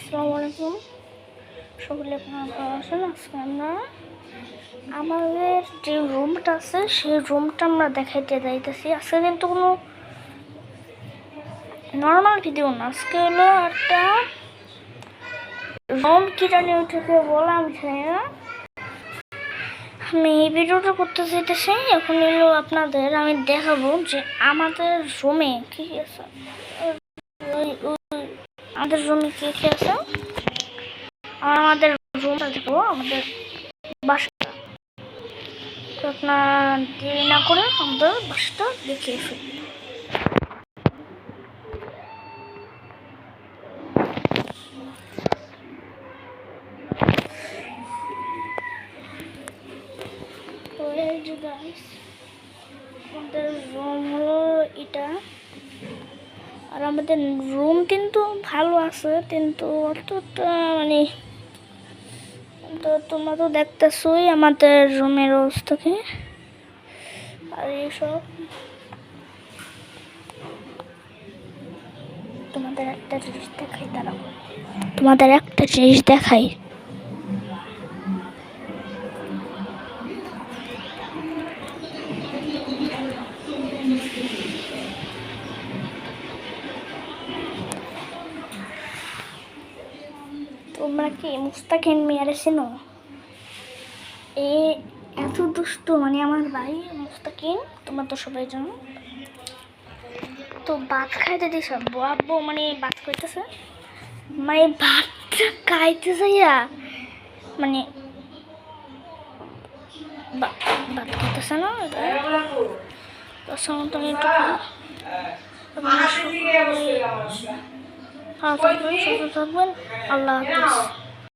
আসসালামু আলাইকুম। সকলে আপনারা ভালো আছেন? আজকে আমরা আমাদের যে রুমটা আছে সেই রুমটা আমরা দেখাইতে যাইতেছি। আজকে কিন্তু কোনো নর্মাল ভিডিও না, আজকে হলো একটা রুম কিটা নিয়ে থেকে বলা আমি জানি না। আমি এই ভিডিওটা করতে চাইতেছি। এখন এলো আপনাদের আমি দেখাবো যে আমাদের রুমে কি আছে, আমাদের রুমে কি কি আছে। আমাদের রুমটা দেখবো, আমাদের বাসাটা। তো আপনার দেরি না করে আমাদের বাসাটা দেখে ফেলি। আমাদের রুম হলো এটা, আর আমাদের রুম কিন্তু ভালো আছে, কিন্তু অতটা মানে তো তোমরা তো দেখতেছই আমাদের রুমের অবস্থাকে। আর এইসব তোমাদের একটা জিনিস দেখাই, দাঁড়াও তোমাদের একটা জিনিস দেখাই। তোমরা কি মুস্তাকিন মিয়ারে চেনো? এত দুষ্ট, মানে আমার ভাই মুস্তাকিন, তোমরা তো সবাই জানো। তো ভাত খাইতে দিছে আব্বু, মানে ভাত খাইতেছে, মানে ভাতটা খাইতে যাইয়া মানে ভাত খাইতেছে না। ভালো থাকবেন, সুস্থ থাকবেন, আল্লাহ হাফিজ।